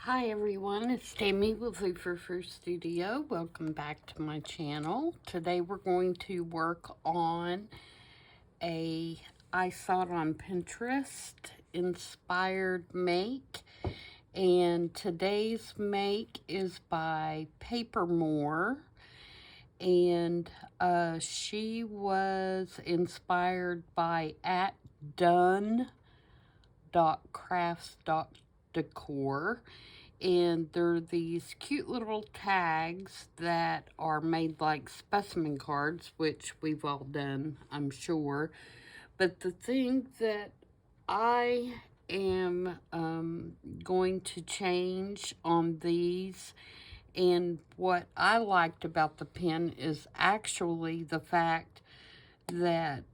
Hi everyone, it's Tammy with the Frou-frou Studio. Welcome back to my channel. Today we're going to work on I saw it on Pinterest inspired make, and today's make is by Papermore, and she was inspired by @done.crafts.decor. And they're these cute little tags that are made like specimen cards, which we've all done, I'm sure. But the thing that I am going to change on these, and what I liked about the pen, is actually the fact that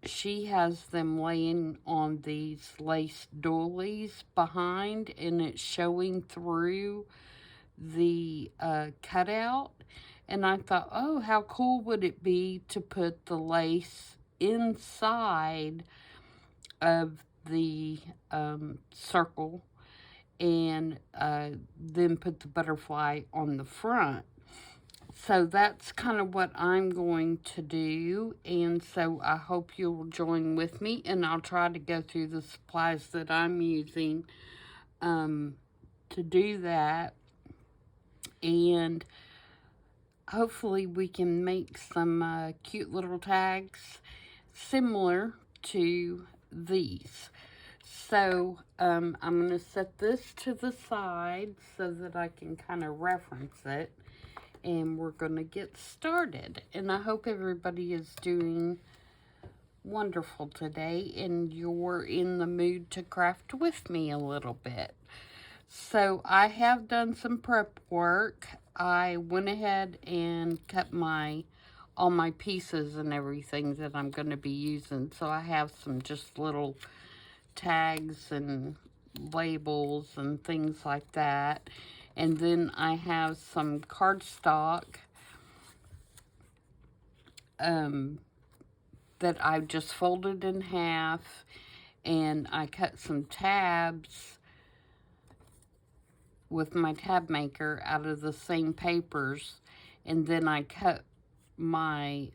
she has them laying on these lace doilies behind, and it's showing through the cutout. And I thought, oh, how cool would it be to put the lace inside of the circle, and then put the butterfly on the front. So that's kind of what I'm going to do, and so I hope you'll join with me, and I'll try to go through the supplies that I'm using to do that, and hopefully we can make some cute little tags similar to these. So I'm going to set this to the side so that I can kind of reference it. And we're going to get started. And I hope everybody is doing wonderful today and you're in the mood to craft with me a little bit. So I have done some prep work. I went ahead and cut all my pieces and everything that I'm going to be using. So I have some just little tags and labels and things like that. And then I have some cardstock that I've just folded in half, and I cut some tabs with my tab maker out of the same papers, and then I cut my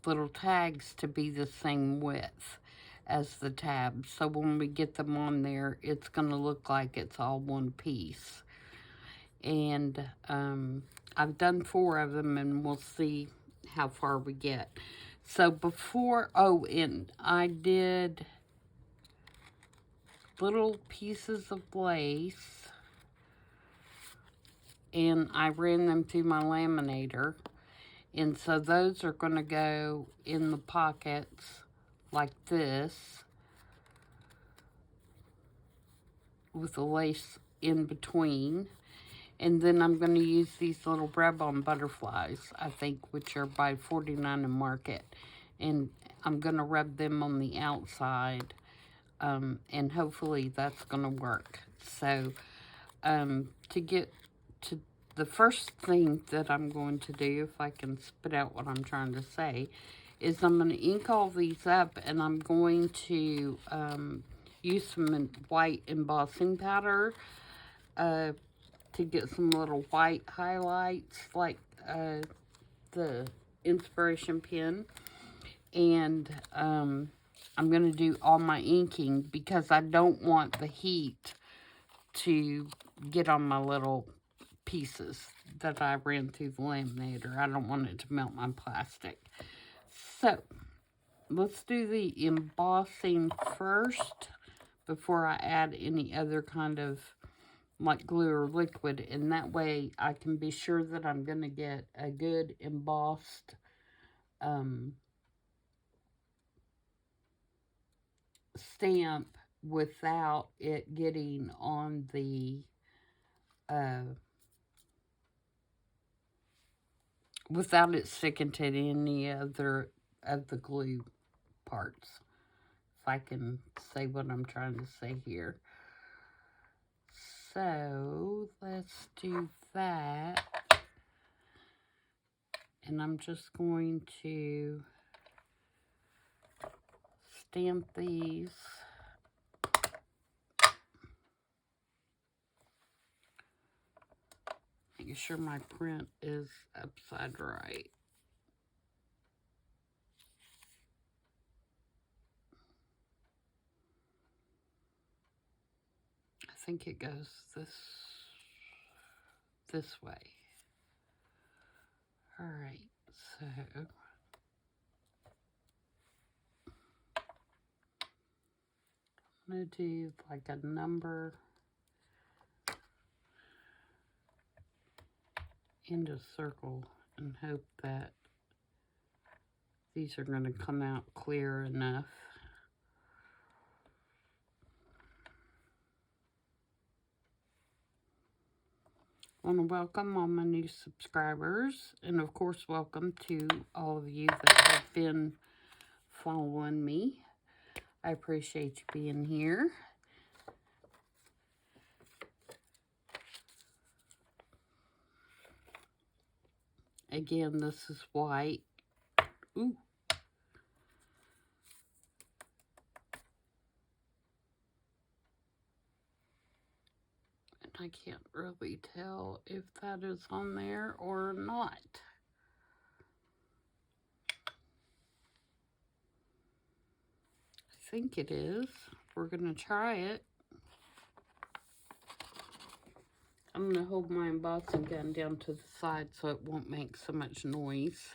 little tags to be the same width as the tabs. So when we get them on there, it's going to look like it's all one piece. And I've done 4 of them, and we'll see how far we get. So and I did little pieces of lace, and I ran them through my laminator, and so those are going to go in the pockets like this, with the lace in between. And then I'm going to use these little rub-on butterflies, I think, which are by 49 in Market. And I'm going to rub them on the outside, and hopefully that's going to work. So, to get to the first thing that I'm going to do, if I can spit out what I'm trying to say, is I'm going to ink all these up, and I'm going to use some white embossing powder to get some little white highlights like the inspiration pen. And I'm going to do all my inking because I don't want the heat to get on my little pieces that I ran through the laminator. I don't want it to melt my plastic. So let's do the embossing first before I add any other kind of like glue or liquid, and that way I can be sure that I'm going to get a good embossed stamp without it getting on the without it sticking to any other of the glue parts, if I can say what I'm trying to say here. So let's do that, and I'm just going to stamp these making sure my print is upside right. I think it goes this way. All right, so I'm going to do like a number and a circle and hope that these are going to come out clear enough. I want to welcome all my new subscribers, and of course welcome to all of you that have been following me. I appreciate you being here. Again, this is white. Ooh. And I can't really tell if that is on there or not. I think it is. We're going to try it. I'm going to hold my embossing gun down to the side so it won't make so much noise.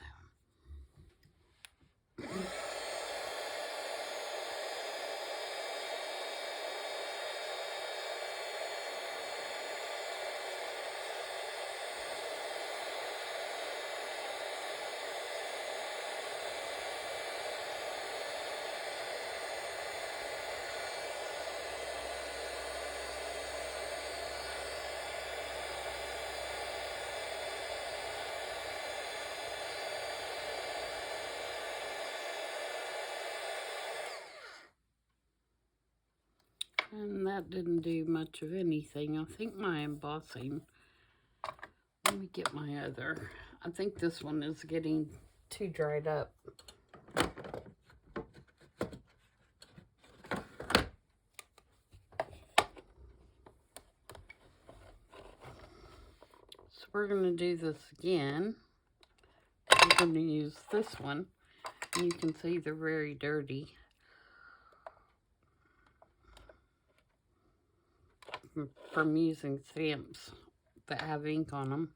And that didn't do much of anything. I think my embossing, let me get my other. I think this one is getting too dried up. So we're going to do this again. I'm going to use this one. You can see they're very dirty from using stamps that have ink on them.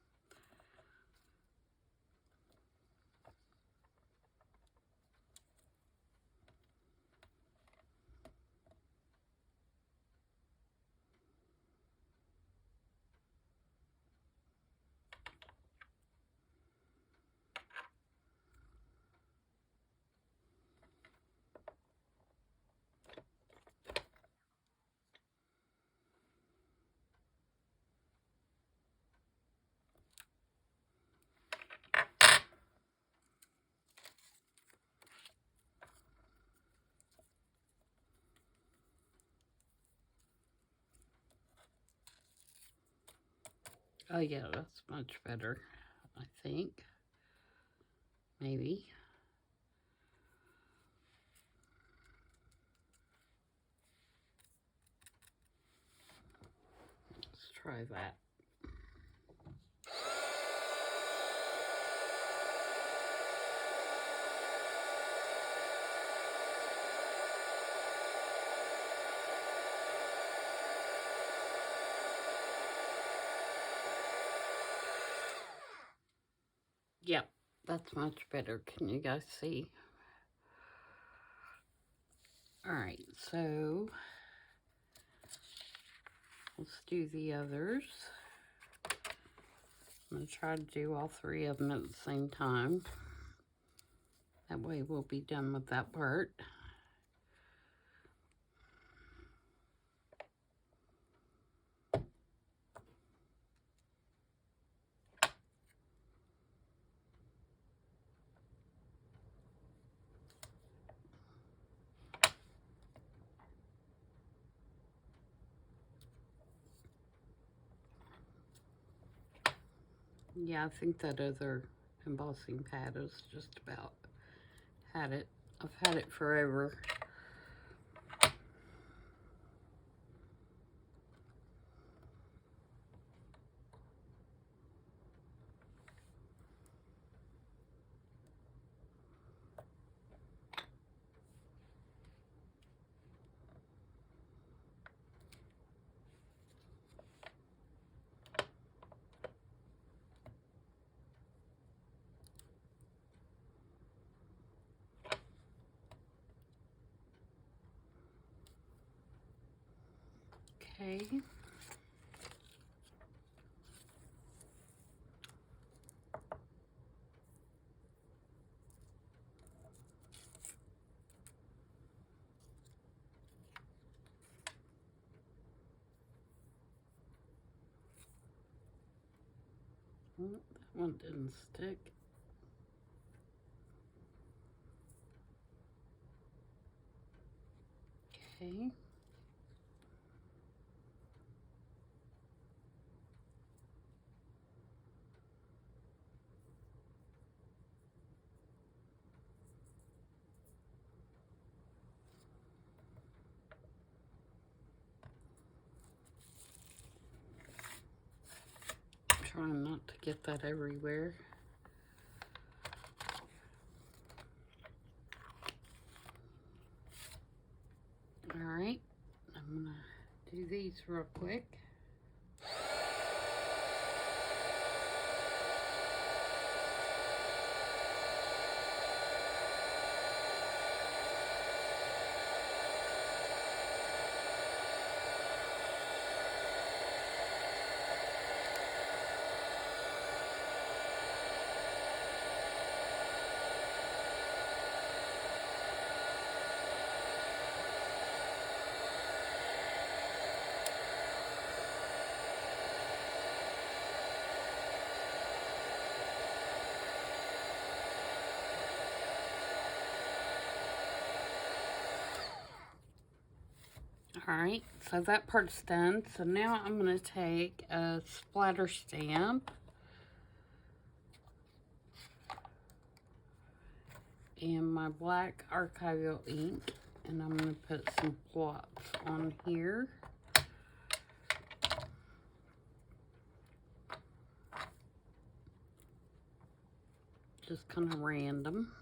Oh yeah, that's much better, I think. Maybe. Let's try that. Yep, that's much better. Can you guys see? Alright, so let's do the others. I'm going to try to do all three of them at the same time. That way we'll be done with that part. Yeah, I think that other embossing pad is just about had it. I've had it forever. Okay. Oh, that one didn't stick. Okay. Trying not to get that everywhere. Alright, I'm gonna do these real quick. Alright, so that part's done. So now I'm going to take a splatter stamp and my black archival ink, and I'm going to put some plots on here. Just kind of random.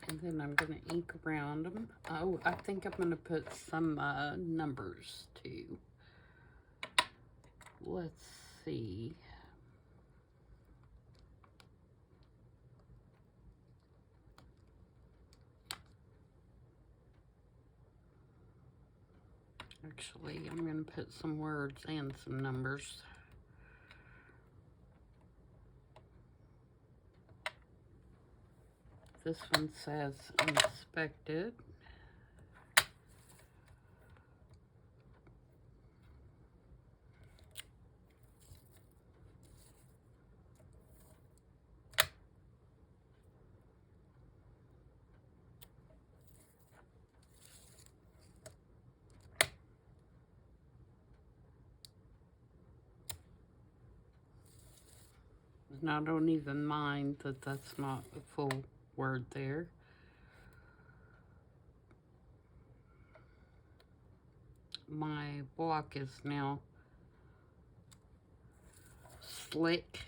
And then I'm going to ink around them. Oh, I think I'm going to put some numbers too. Let's see. Actually, I'm going to put some words and some numbers. This one says inspected. And I don't even mind that that's not a full word there. My block is now slick.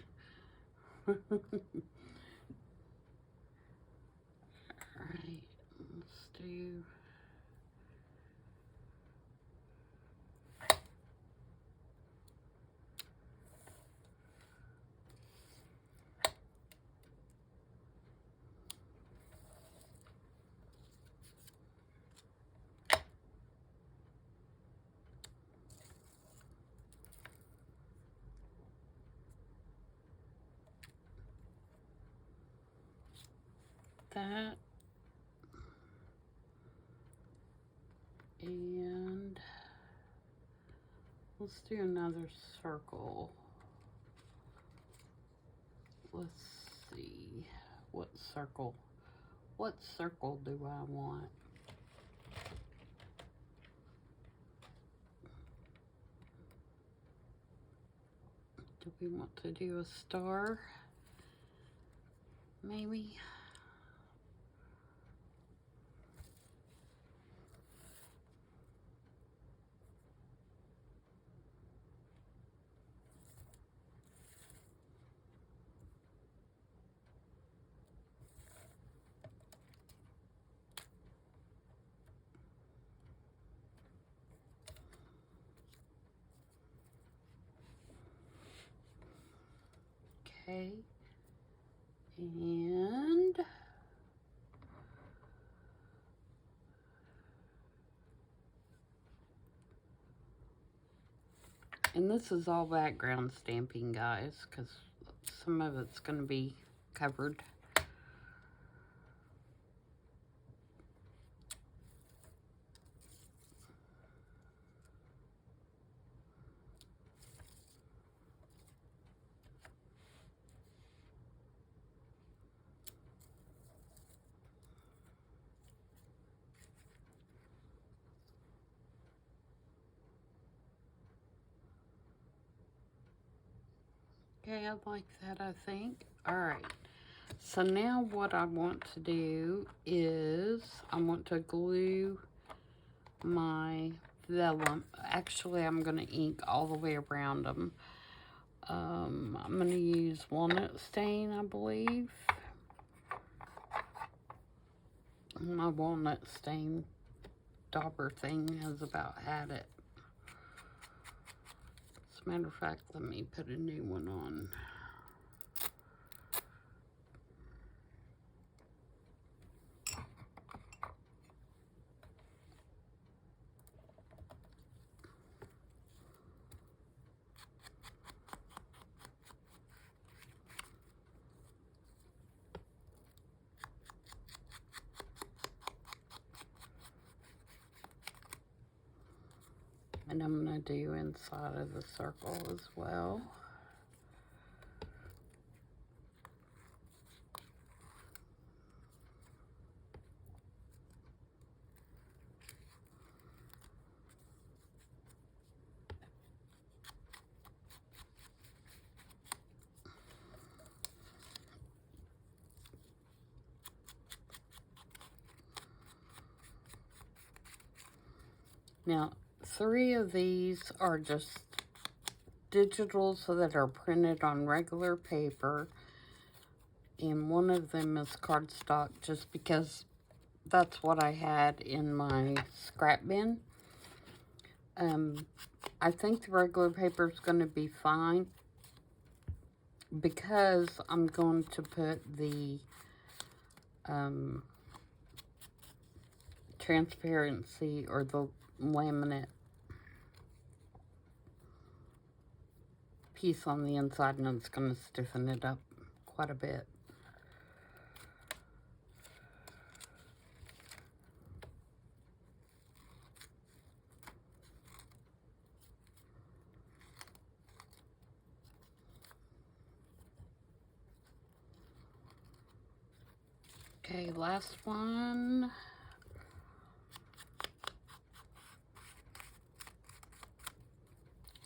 Alright, let's do... that. And let's do another circle. Let's see, what circle do I want? Do we want to do a star? Maybe. Okay. And this is all background stamping, guys, because some of it's going to be covered. Okay, I like that, I think. All right. So now what I want to do is I want to glue my vellum. Actually, I'm going to ink all the way around them. I'm going to use walnut stain, I believe. My walnut stain dauber thing has about had it. As a matter of fact, let me put a new one on. And I'm going to do inside of the circle as well. Now, 3 of these are just digital, so that are printed on regular paper. And 1 of them is cardstock, just because that's what I had in my scrap bin. I think the regular paper is going to be fine, because I'm going to put the transparency or the laminate piece on the inside, and it's going to stiffen it up quite a bit. Okay, last one.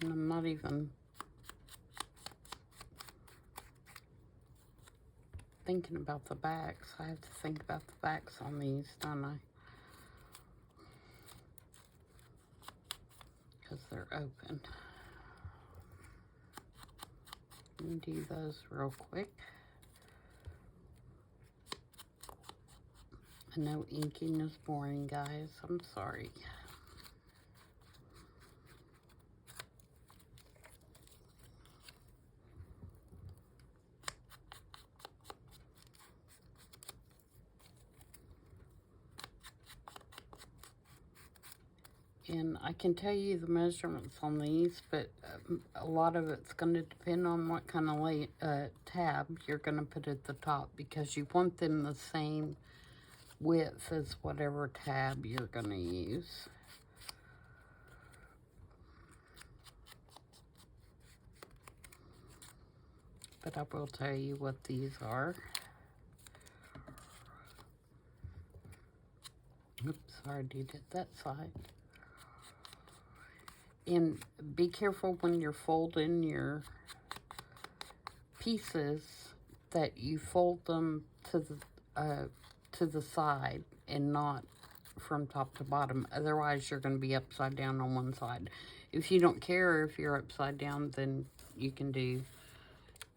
And I'm not even thinking about the backs. I have to think about the backs on these, don't I? Because they're open. Let me do those real quick. I know inking is boring, guys. I'm sorry. And I can tell you the measurements on these, but a lot of it's going to depend on what kind of tab you're going to put at the top, because you want them the same width as whatever tab you're going to use. But I will tell you what these are. Oops, I already did that side. And be careful when you're folding your pieces that you fold them to the side and not from top to bottom. Otherwise, you're going to be upside down on one side. If you don't care if you're upside down, then you can do,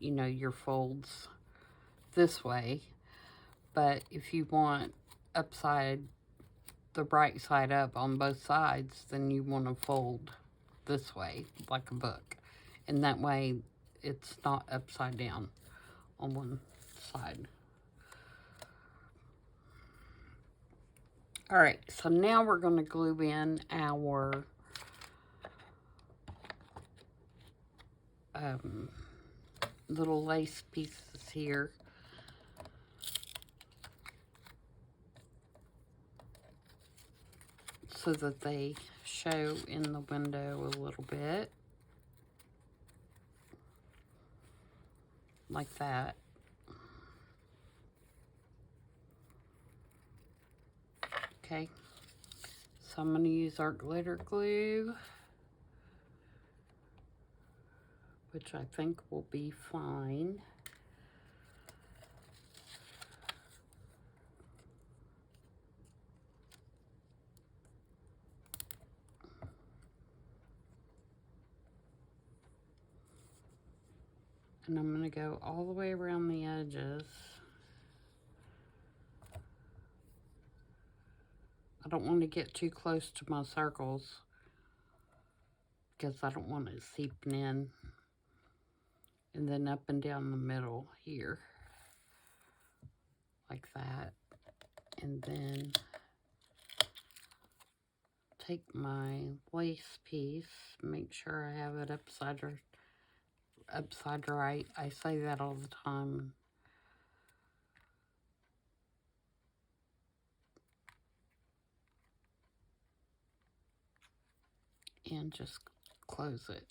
you know, your folds this way. But if you want the right side up on both sides, then you want to fold this way, like a book. And that way, it's not upside down. on one side. All right, so now we're going to glue in our little lace pieces here. So that they show in the window a little bit. Like that. Okay. So I'm going to use our glitter glue, which I think will be fine. And I'm going to go all the way around the edges. I don't want to get too close to my circles because I don't want it seeping in. And then up and down the middle here. Like that. And then take my lace piece, make sure I have it upside right. I say that all the time. And just close it.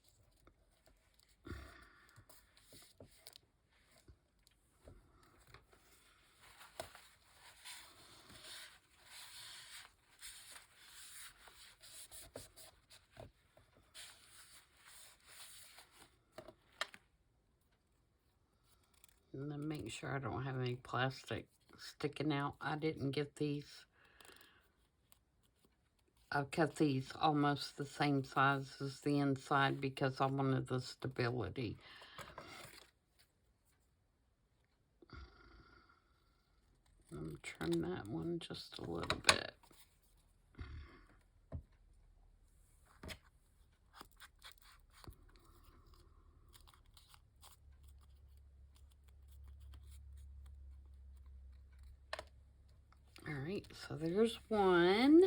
And then make sure I don't have any plastic sticking out. I didn't get these. I've cut these almost the same size as the inside because I wanted the stability. I'm going to trim that one just a little bit. All right, so there's one.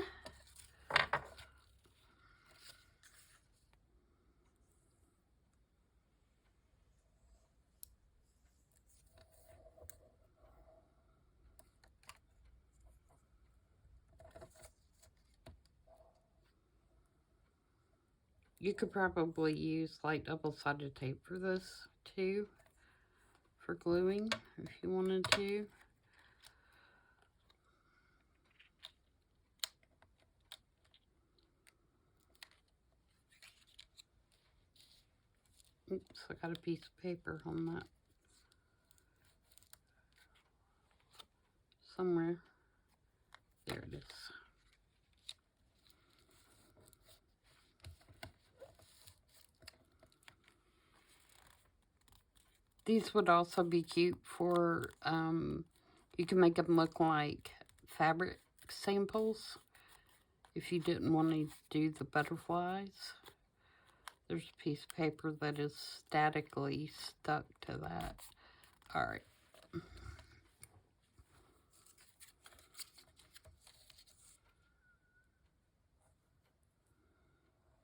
You could probably use like double-sided tape for this too, for gluing if you wanted to. Oops, I got a piece of paper on that. Somewhere. There it is. These would also be cute for, you can make them look like fabric samples if you didn't want to do the butterflies. There's a piece of paper that is statically stuck to that. All right.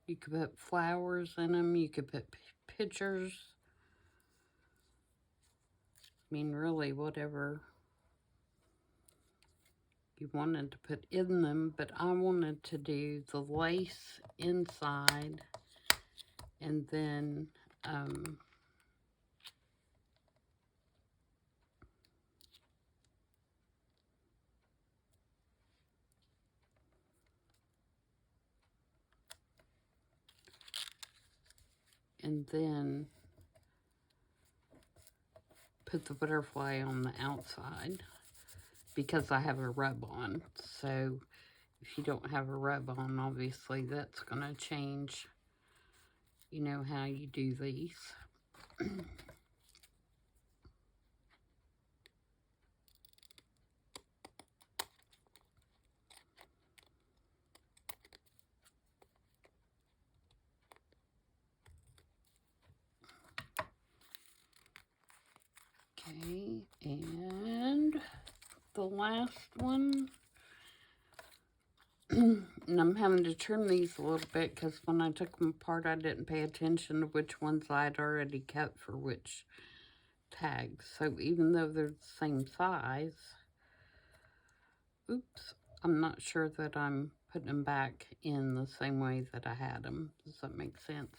You could put flowers in them. You could put pictures. I mean, really, whatever you wanted to put in them. But I wanted to do the lace inside. And then, put the butterfly on the outside because I have a rub-on. So if you don't have a rub-on, obviously that's going to change, you know, how you do these. Okay. the last one. And I'm having to trim these a little bit because when I took them apart, I didn't pay attention to which ones I'd already cut for which tags. So even though they're the same size, oops, I'm not sure that I'm putting them back in the same way that I had them. Does that make sense?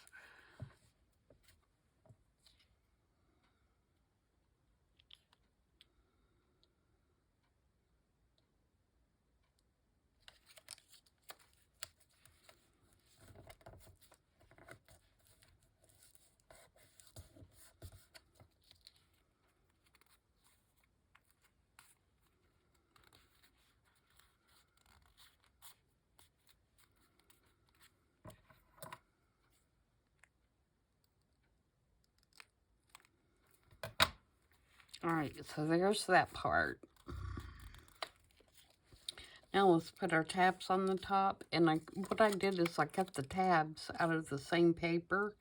Alright, so there's that part. Now let's put our tabs on the top. And what I did is I cut the tabs out of the same paper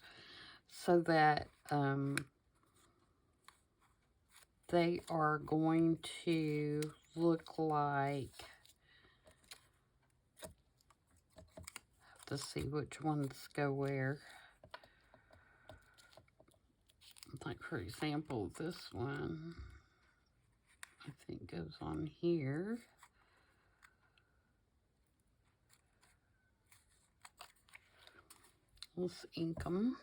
so that they are going to look like, to see which ones go where. Like, for example, this one, I think goes on here. Let's ink them.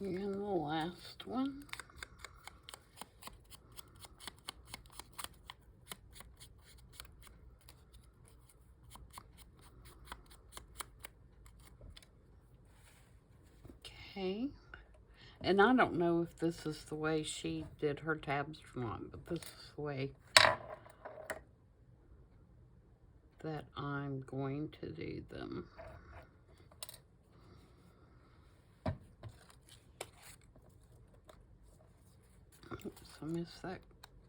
And the last one. Okay. And I don't know if this is the way she did her tabs or not, but this is the way that I'm going to do them. Oops, I missed that.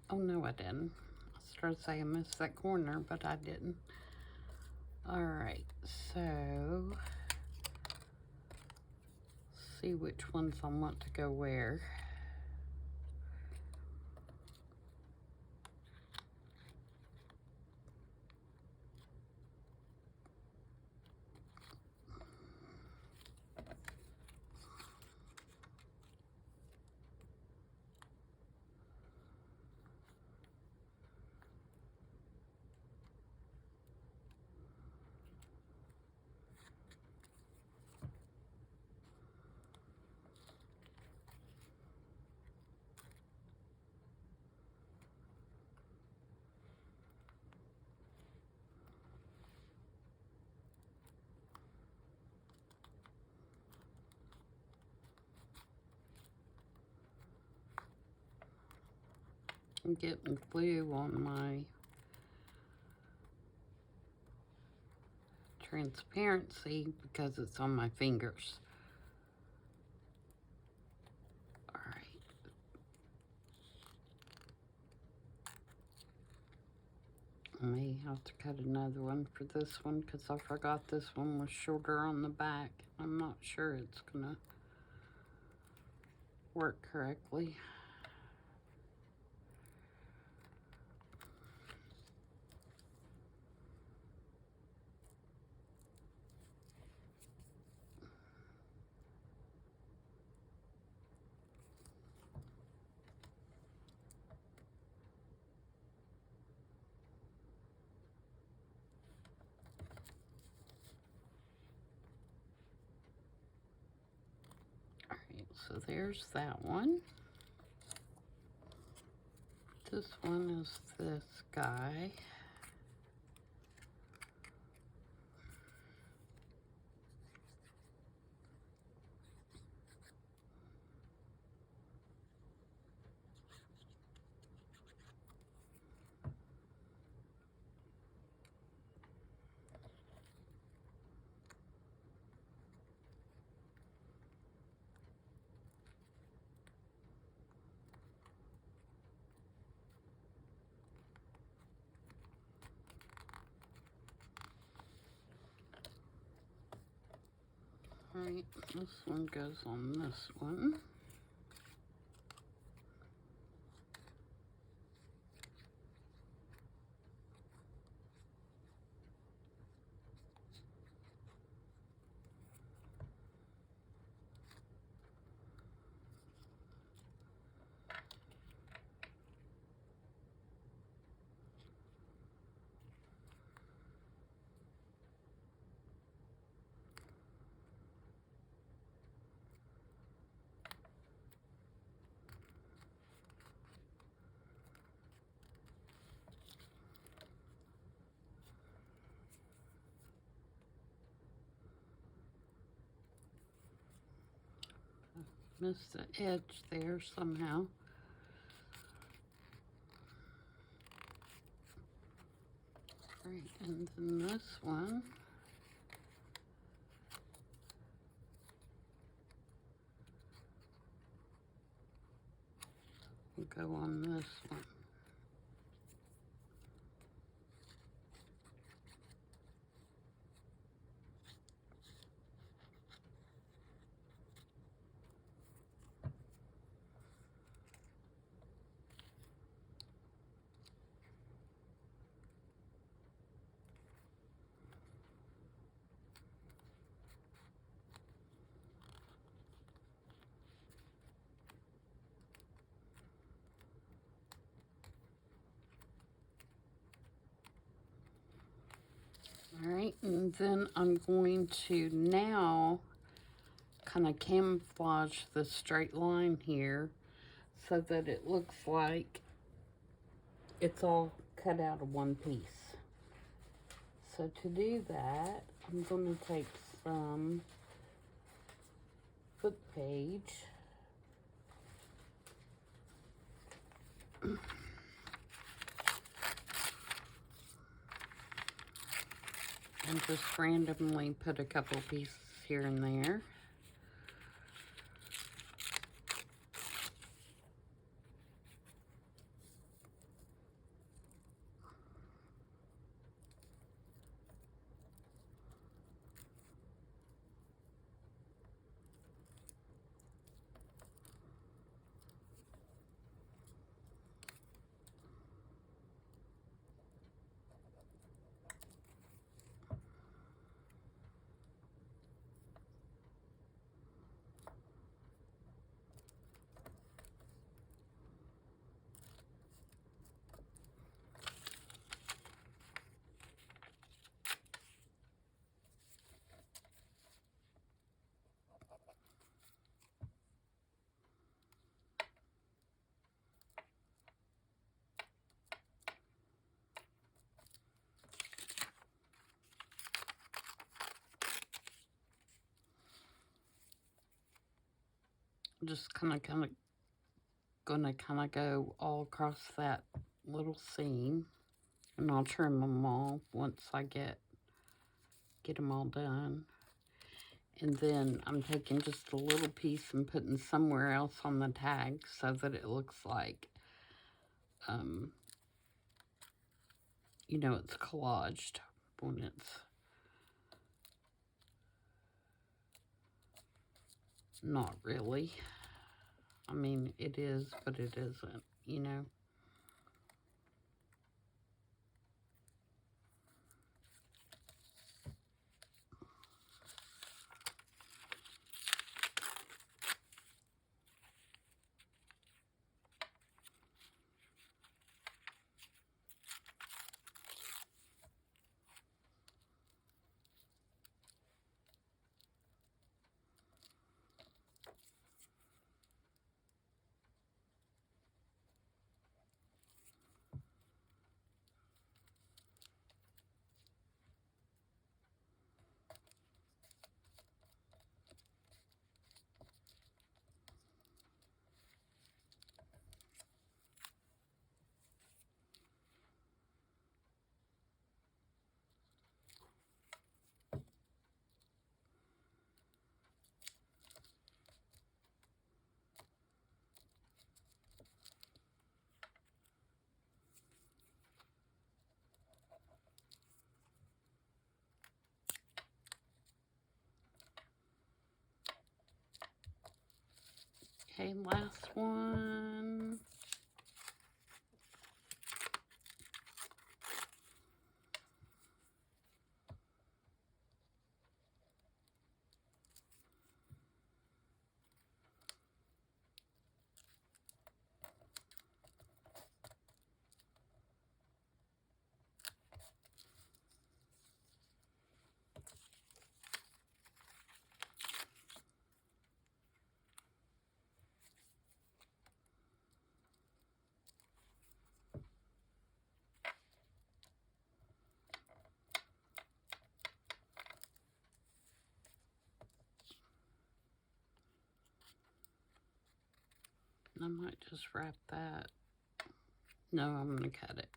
Oh, no, I didn't. I started saying I missed that corner, but I didn't. All right, so see which ones I want to go where. I'm getting glue on my transparency because it's on my fingers. All right. I may have to cut another one for this one because I forgot this one was shorter on the back. I'm not sure it's gonna work correctly. Alright, so there's that one. This one is this guy. Alright, this one goes on this one. Missed the edge there somehow. Right, and then this one. Will go on this one. Alright, and then I'm going to now kind of camouflage the straight line here so that it looks like it's all cut out of one piece. So to do that, I'm going to take some foot page and just randomly put a couple pieces here and there. Just gonna go all across that little seam, and I'll trim them all once I get them all done. And then I'm taking just a little piece and putting somewhere else on the tag so that it looks like, you know, it's collaged when it's not really. I mean, it is, but it isn't, you know. Okay, last one. I might just wrap that. No, I'm going to cut it.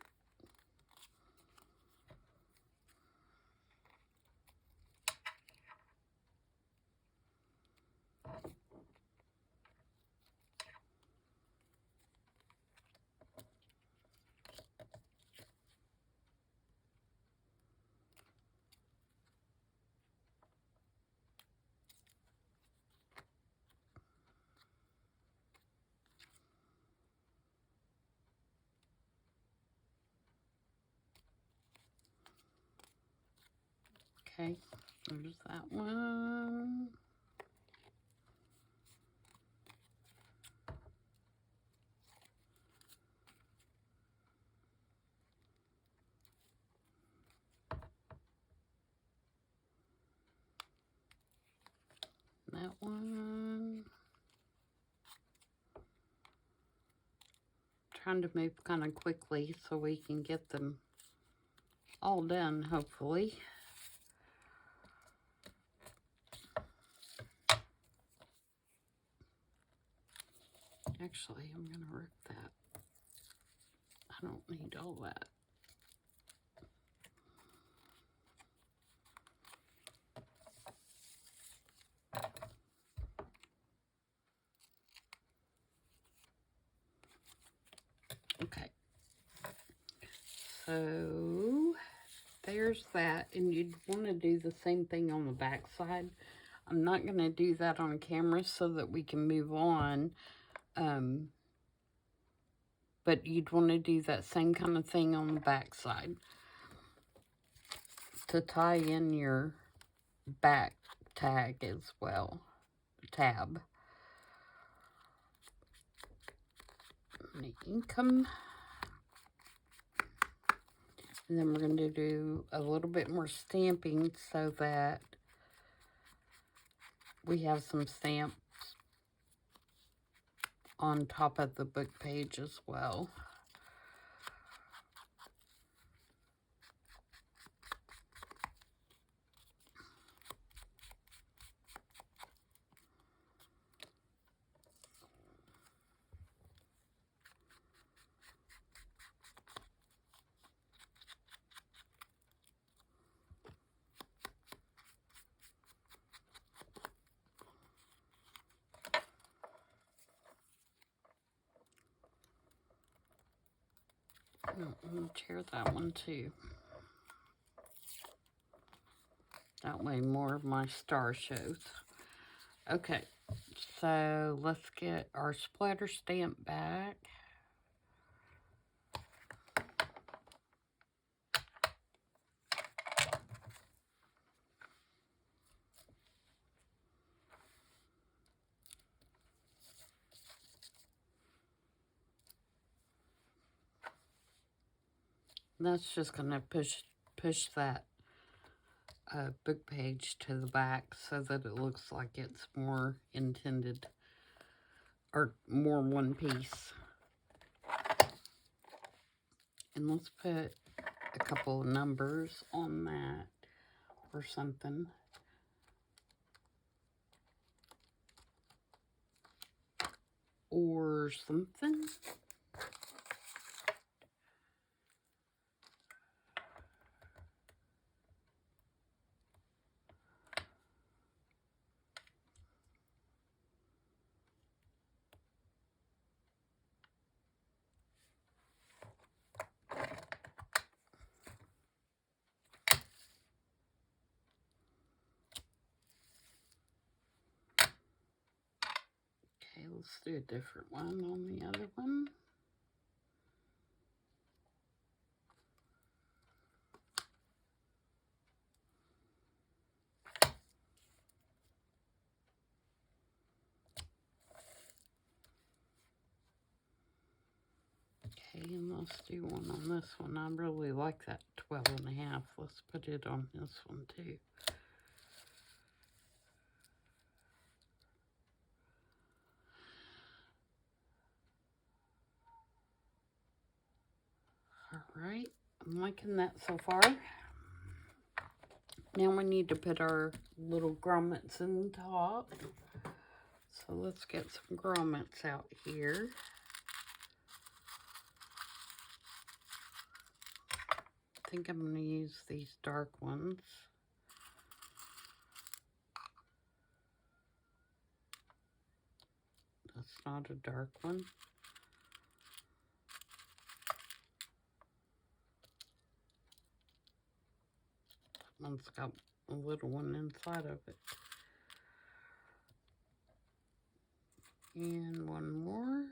Okay, there's that one. That one. Trying to move kind of quickly so we can get them all done, hopefully. Actually, I'm going to rip that. I don't need all that. Okay. So, there's that. And you'd want to do the same thing on the back side. I'm not going to do that on camera so that we can move on. But you'd want to do that same kind of thing on the back side to tie in your back tag as well, tab. Ink 'em. And then we're going to do a little bit more stamping so that we have some stamps on top of the book page as well. I'm going to tear that one too. That way more of my star shows. Okay, so let's get our splatter stamp back. That's just going to push that book page to the back so that it looks like it's more intended or more one piece. And let's put a couple of numbers on that or something. Or something. Okay, let's do a different one on the other one. Okay, and let's do one on this one. I really like that 12.5. Let's put it on this one too. Alright, I'm liking that so far. Now we need to put our little grommets in the top. So let's get some grommets out here. I think I'm going to use these dark ones. That's not a dark one. That one's got a little one inside of it. And one more.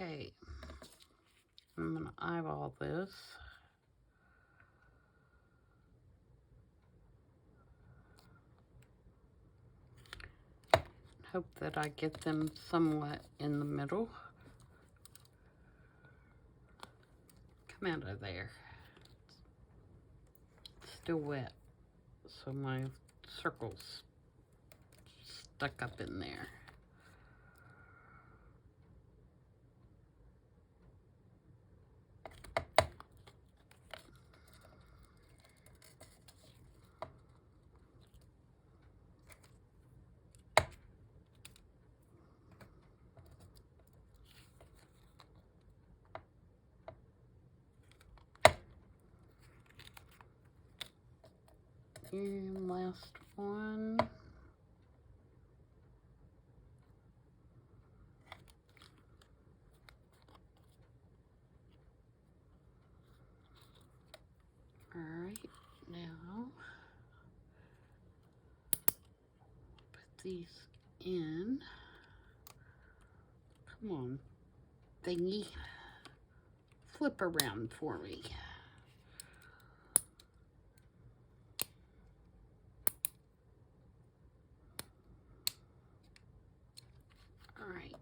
Okay, I'm going to eyeball this. Hope that I get them somewhat in the middle. Come out of there. It's still wet, so my circle's stuck up in there. And last one. Alright, now put these in. Come on, thingy. Flip around for me. Alright.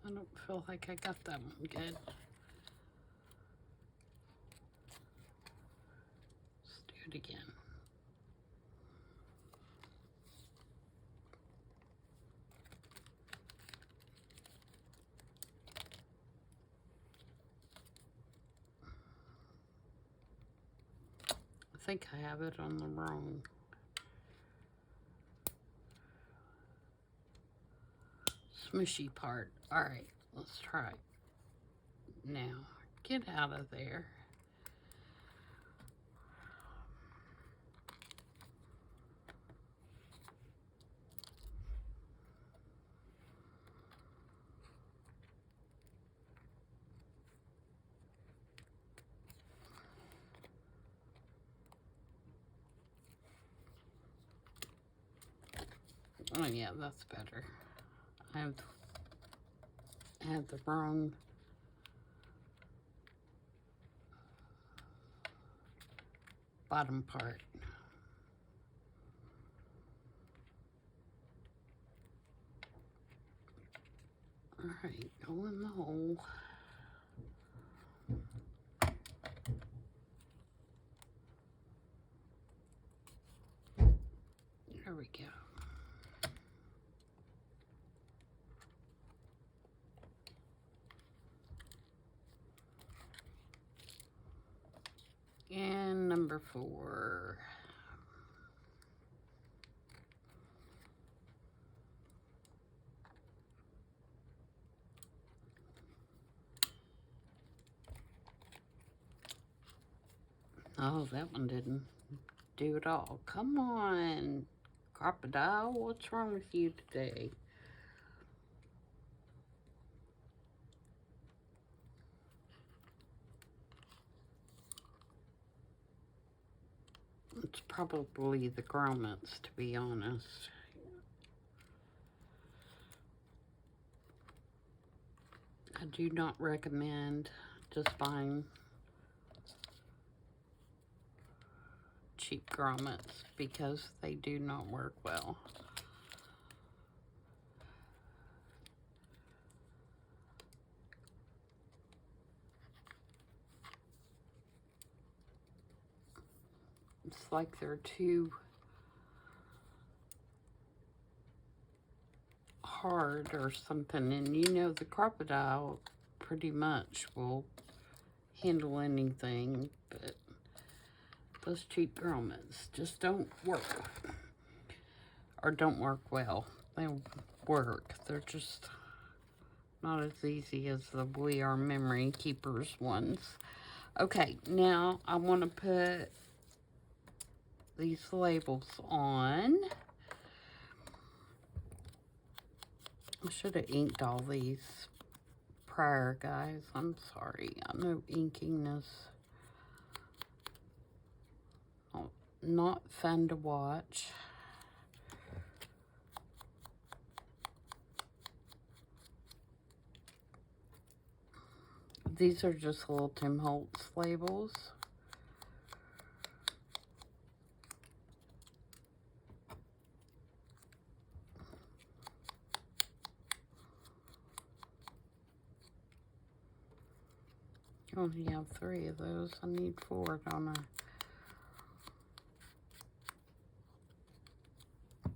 I don't feel like I got that one good. Let's do it again. I think I have it on the wrong. Smushy part. Alright, let's try. Now, get out of there. Oh yeah, that's better. I have the wrong bottom part. Alright, go in the hole. There we go. there for? Oh, that one didn't do it all. Come on, crocodile, what's wrong with you today? It's probably the grommets, to be honest. I do not recommend just buying cheap grommets because they do not work well. It's like they're too hard or something, and you know the crocodile pretty much will handle anything, but those cheap grommets just don't work, or don't work well. They work, they're just not as easy as the We Are Memory Keepers ones. Okay, now I want to put these labels on. I should have inked all these prior, guys. I'm sorry. I know inking is not fun to watch. These are just little Tim Holtz labels. I only have 3 of those. I need 4, don't I? I'm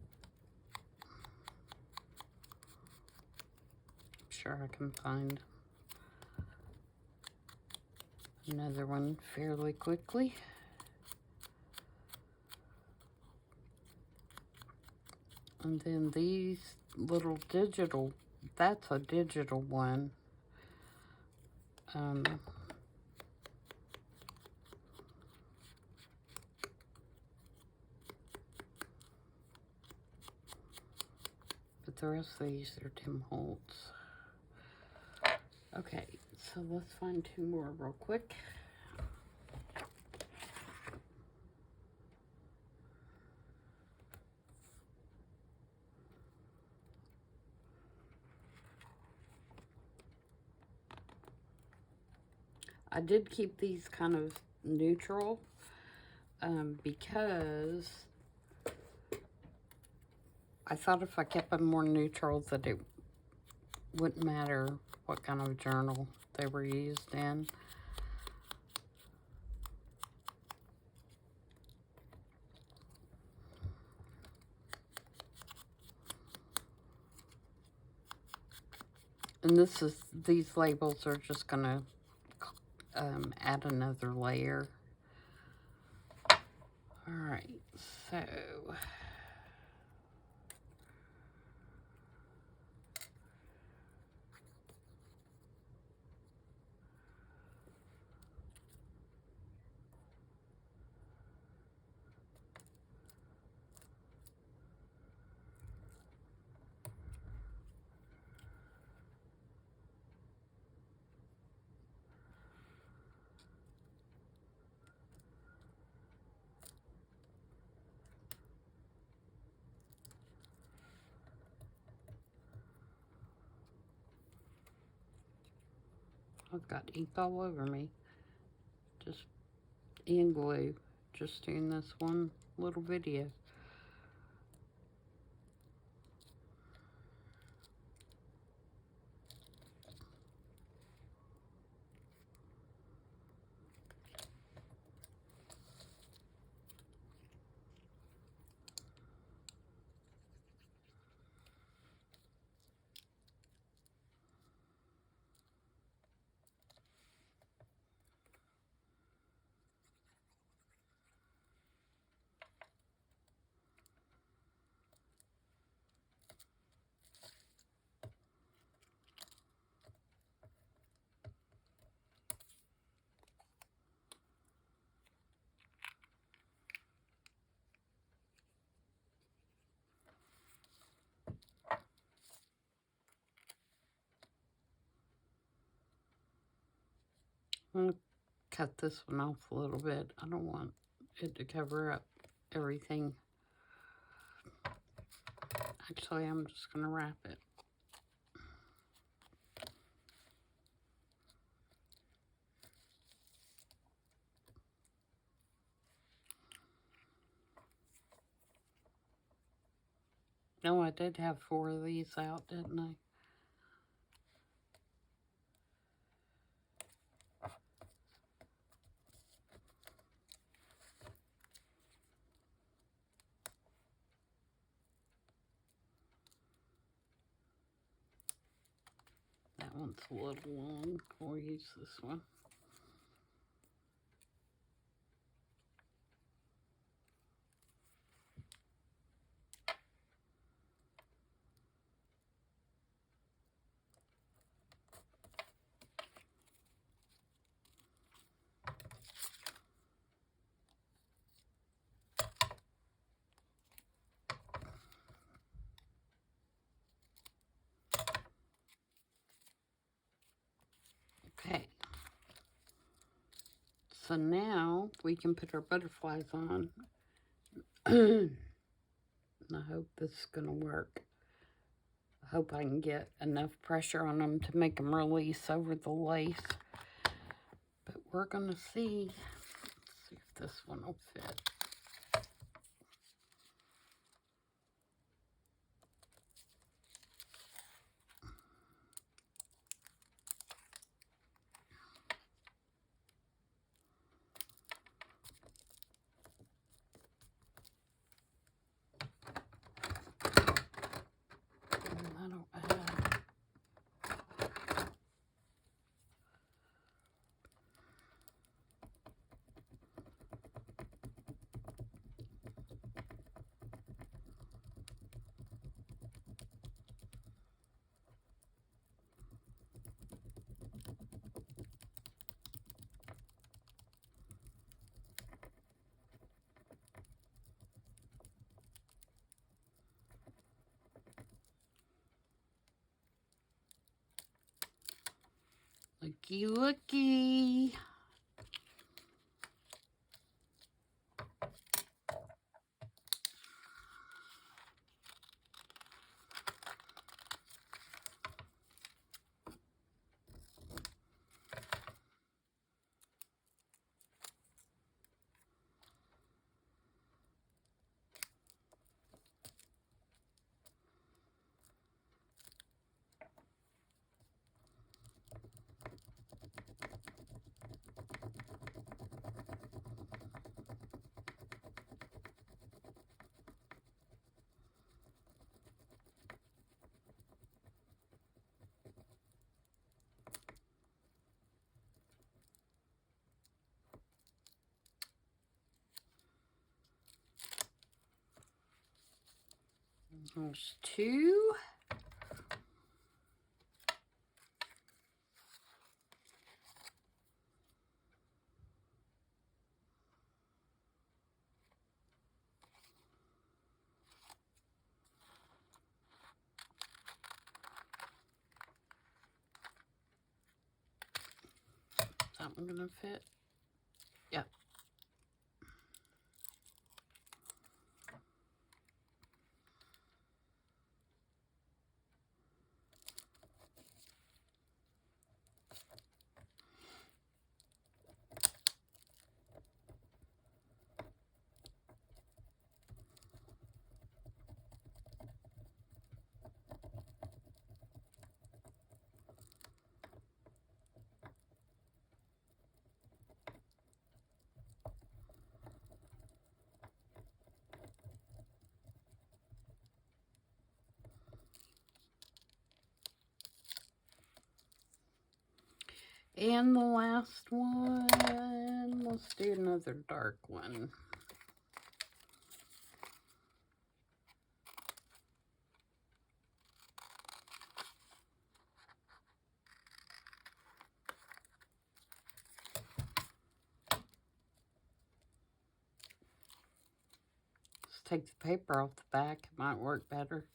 sure I can find another one fairly quickly. And then these little digital, that's a digital one. But the rest of these are Tim Holtz. Okay, so let's find 2 more real quick. I did keep these kind of neutral because I thought if I kept them more neutral that it wouldn't matter what kind of journal they were used in. And these labels are just gonna add another layer. All right, so I've got ink all over me. Just and glue. Just doing this one little video. I'm going to cut this one off a little bit. I don't want it to cover up everything. Actually, I'm just going to wrap it. No, I did have 4 of these out, didn't I? That one's a little long. We'll use this one. Okay. So now we can put our butterflies on. And I hope this is going to work. I hope I can get enough pressure on them to make them release over the lace. But we're going to see. Let's see if this one will fit. I don't have. Looky, looky. There's 2. Is that one gonna fit? Yep. And the last one, let's do another dark one. Let's take the paper off the back, it might work better.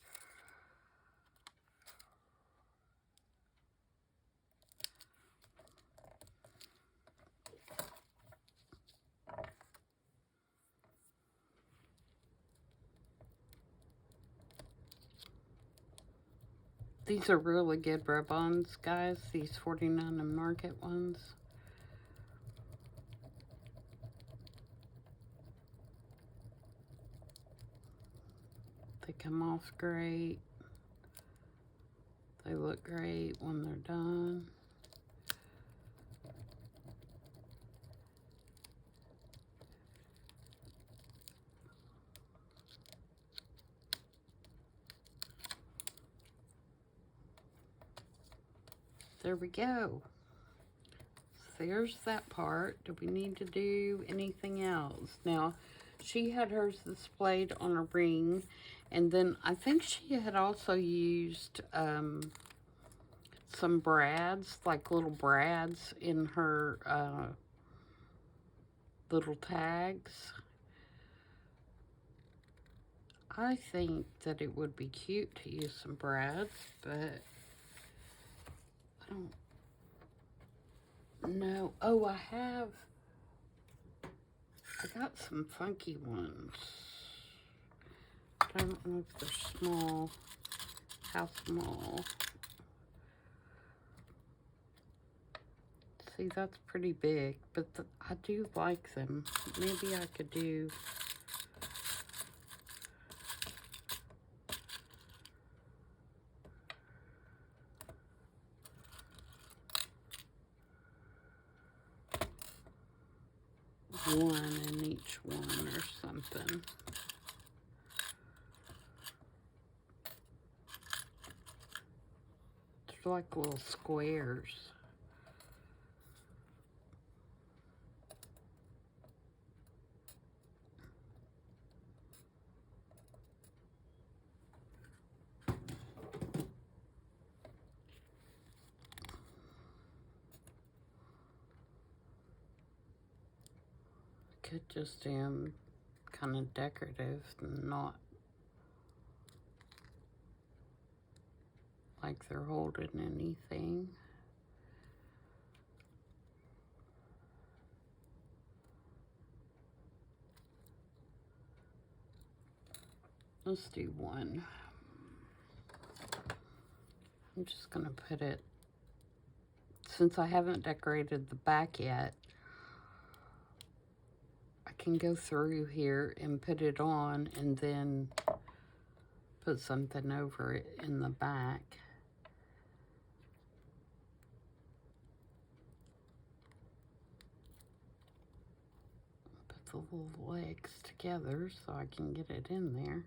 These are really good rub-ons, guys. These 49 and Market ones. They come off great. They look great when they're done. There we go. So there's that part. Do we need to do anything else? Now, she had hers displayed on a ring, and then I think she had also used some brads, like little brads in her little tags. I think that it would be cute to use some brads, but I don't know. Oh, I got some funky ones. I don't know if they're small. How small? See, that's pretty big, but I do like them. Maybe I could do... one in each one or something. They're like little squares. Could just do kind of decorative, not like they're holding anything. Let's do one. I'm just gonna put it, since I haven't decorated the back yet, I can go through here and put it on and then put something over it in the back. Put the little legs together so I can get it in there.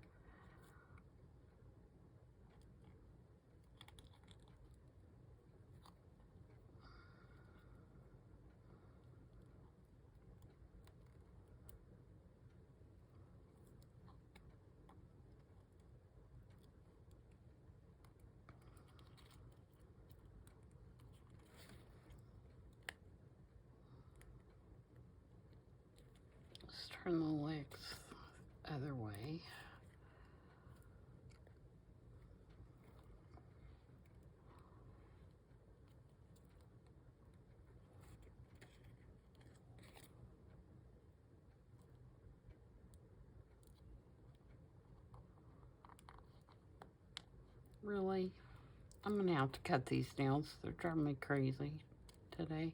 Let's turn the legs the other way. Really? I'm gonna have to cut these nails. They're driving me crazy today.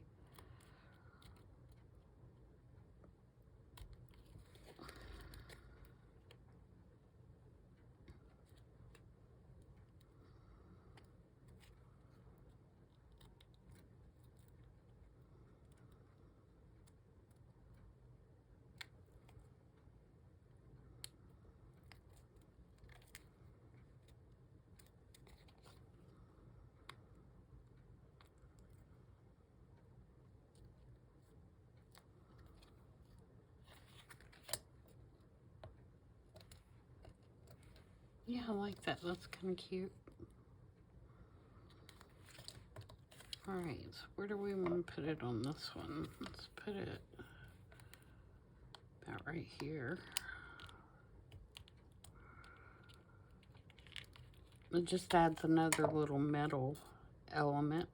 Yeah, I like that. That's kind of cute. Alright, so where do we want to put it on this one? Let's put it about right here. It just adds another little metal element.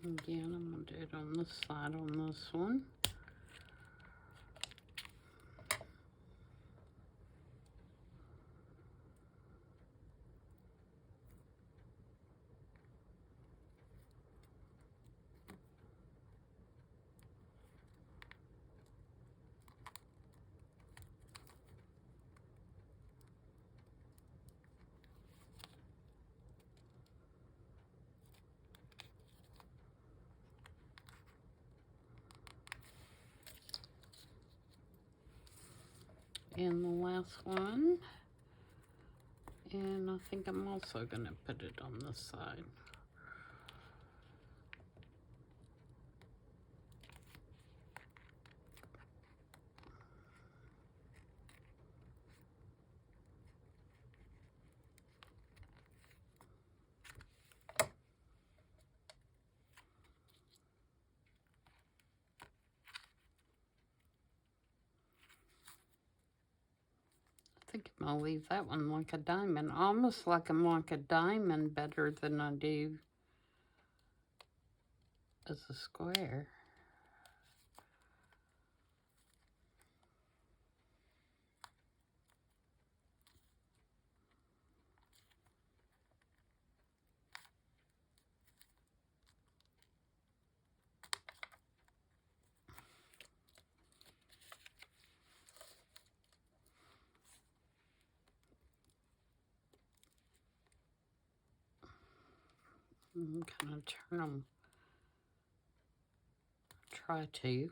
Again, I'm going to do it on this side on this one. And the last one, and I think I'm also going to put it on this side. I think I'm gonna leave that one like a diamond, almost like I'm like a diamond better than I do as a square. I'm gonna turn them, try to.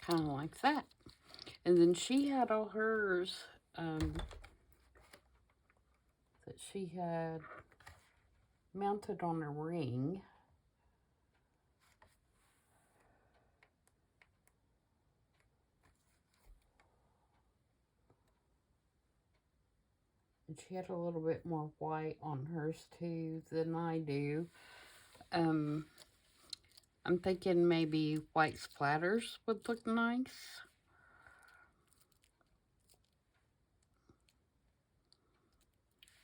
Kind of like that. And then she had all hers that she had mounted on a ring. And she had a little bit more white on hers too than I do. I'm thinking maybe white splatters would look nice.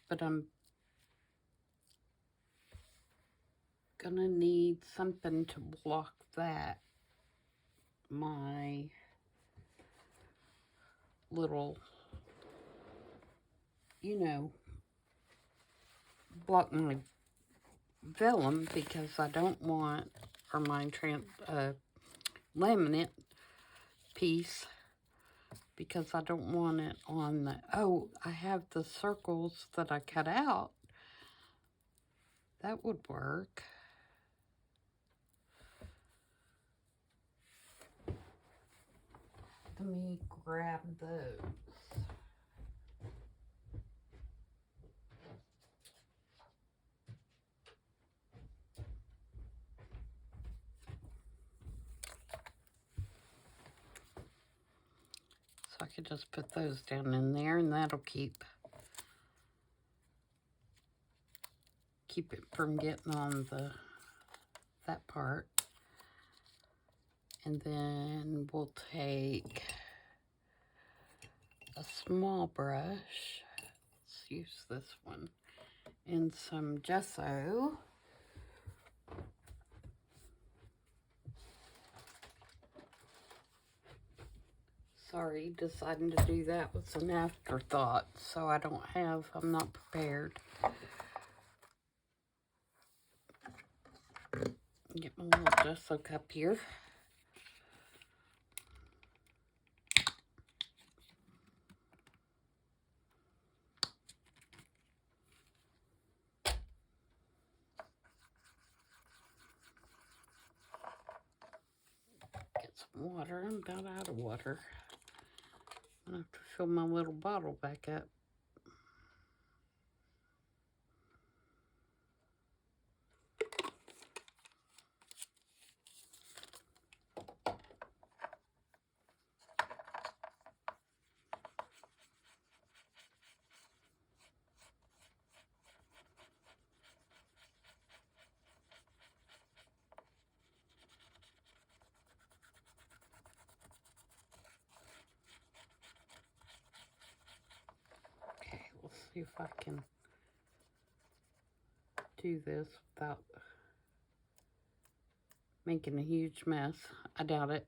But I'm gonna need something to block that. My little, you know, block my vellum, because I don't want, or my laminate piece, because I don't want it on the, oh, I have the circles that I cut out. That would work. Let me grab those. So I could just put those down in there, and that'll keep it from getting on that part. And then we'll take a small brush. Let's use this one. And some gesso. Sorry, deciding to do that was an afterthought, so I'm not prepared. Get my little gesso cup here. Get some water. I'm about out of water. I'm gonna have to fill my little bottle back up. see if I can do this without making a huge mess. I doubt it.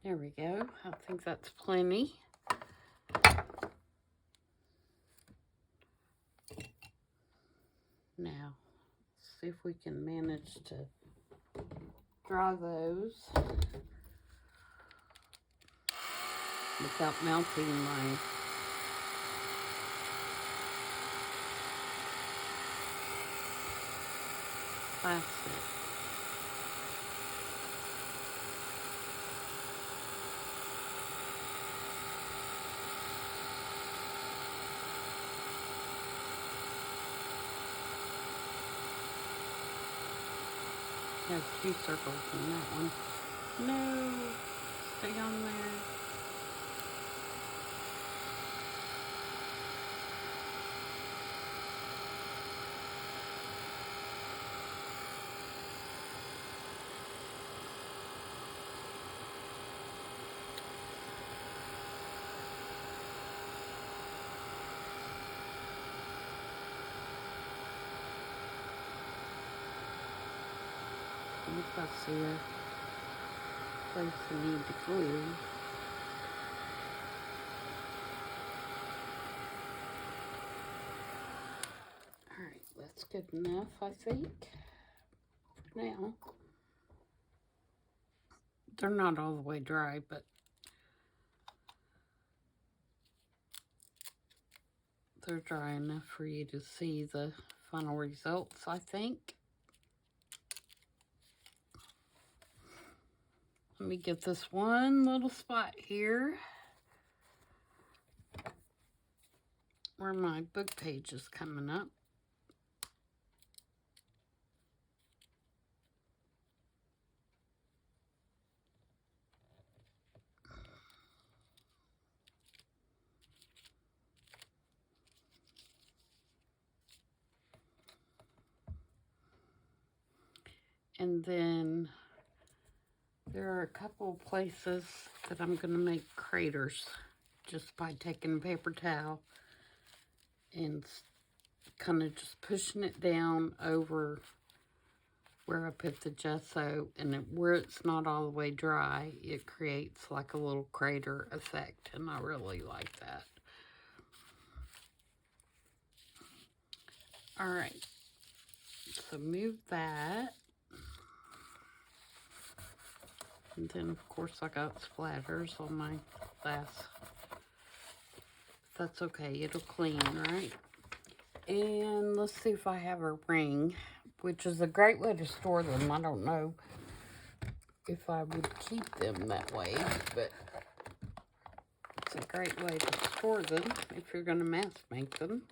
There we go. I think that's plenty. Now, let's see if we can manage to dry those without melting my plastic. There's 2 circles in that one. No, stay on there. Let's see a place I need to glue. Alright, that's good enough, I think, for now. They're not all the way dry, but they're dry enough for you to see the final results, I think. Let me get this one little spot here where my book page is coming up. And then there are a couple of places that I'm going to make craters just by taking a paper towel and kind of just pushing it down over where I put the gesso, and where it's not all the way dry, it creates like a little crater effect, and I really like that. All right, so move that. And then, of course, I got splatters on my glass. That's okay, it'll clean, right? And let's see if I have a ring, which is a great way to store them. I don't know if I would keep them that way, but it's a great way to store them if you're going to mass make them.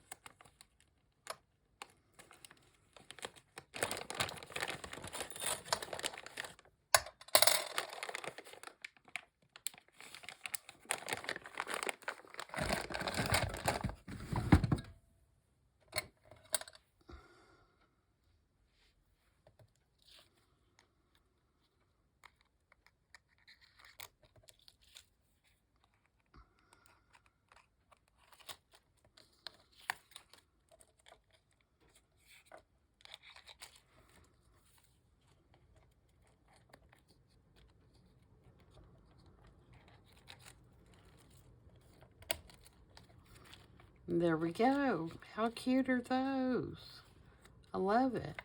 There we go. How cute are those? I love it.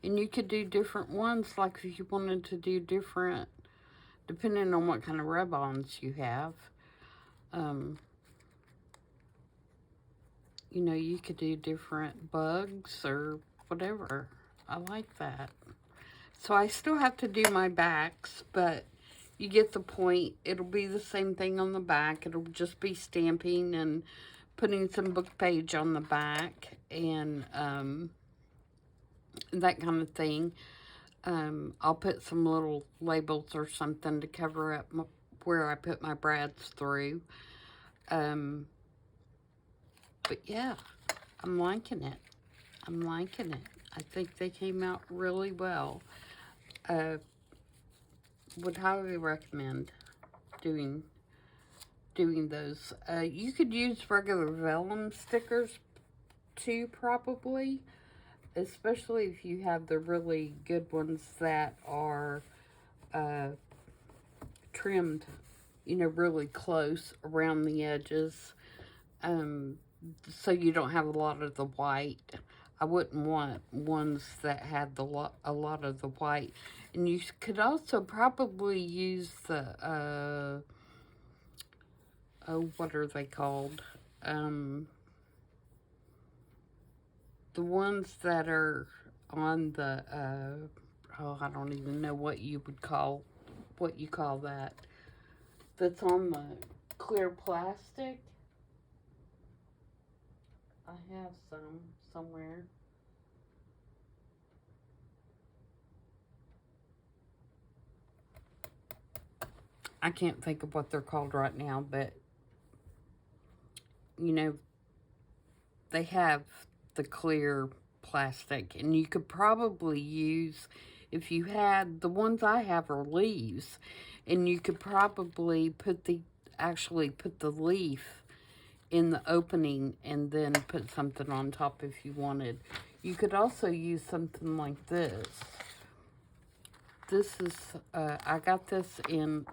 And you could do different ones, like if you wanted to do different, depending on what kind of rub-ons you have. You know, you could do different bugs or whatever. I like that. So I still have to do my backs, but you get the point. It'll be the same thing on the back. It'll just be stamping and putting some book page on the back and that kind of thing. I'll put some little labels or something to cover up where I put my brads through. But yeah, I'm liking it. I'm liking it. I think they came out really well. Would highly recommend doing those. You could use regular vellum stickers too, probably, especially if you have the really good ones that are trimmed, really close around the edges, so you don't have a lot of the white. I wouldn't want ones that had a lot of the white. And you could also probably use the, oh, what are they called? The ones that are on the, oh, I don't even know what you call that. That's on the clear plastic. I have some somewhere. I can't think of what they're called right now, but they have the clear plastic, and you could probably use, if you had, the ones I have are leaves, and you could probably actually put the leaf in the opening and then put something on top if you wanted. You could also use something like this. This is, I got this in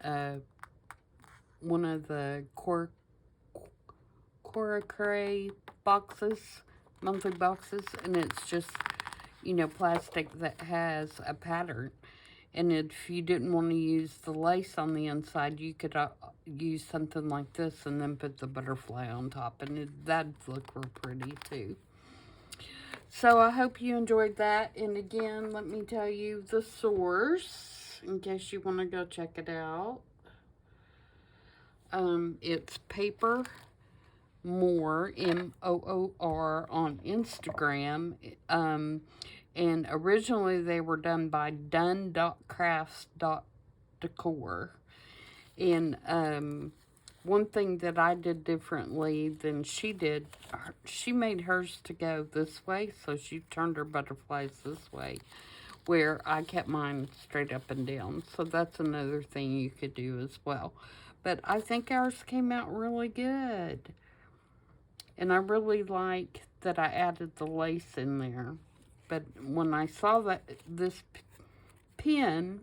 one of the Cray boxes, monthly boxes, and it's just, plastic that has a pattern. And if you didn't want to use the lace on the inside, you could use something like this and then put the butterfly on top, and that'd look real pretty too. So I hope you enjoyed that. And again, let me tell you the source in case you want to go check it out. It's Paper Moor, Moor, on Instagram. And originally they were done by done.crafts.decor. And one thing that I did differently than she did, she made hers to go this way, so she turned her butterflies this way, where I kept mine straight up and down. So that's another thing you could do as well. But I think ours came out really good. And I really like that I added the lace in there. But when I saw this pin,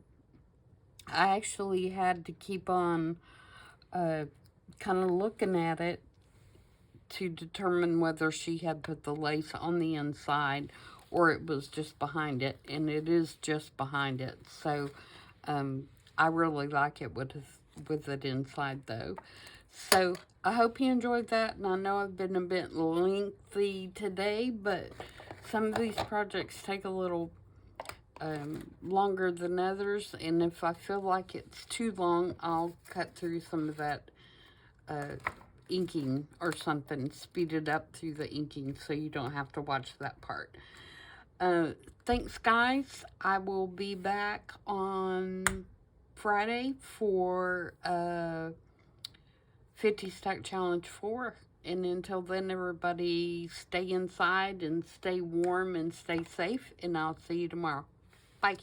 I actually had to keep on kind of looking at it to determine whether she had put the lace on the inside or it was just behind it. And it is just behind it. So I really like it with it inside though. So I hope you enjoyed that, and I know I've been a bit lengthy today, but some of these projects take a little longer than others, and if I feel like it's too long, I'll cut through some of that inking or something, speed it up through the inking so you don't have to watch that part. Thanks, guys. I will be back on Friday for 50 Stack Challenge 4. And until then, everybody stay inside and stay warm and stay safe. And I'll see you tomorrow. Bye.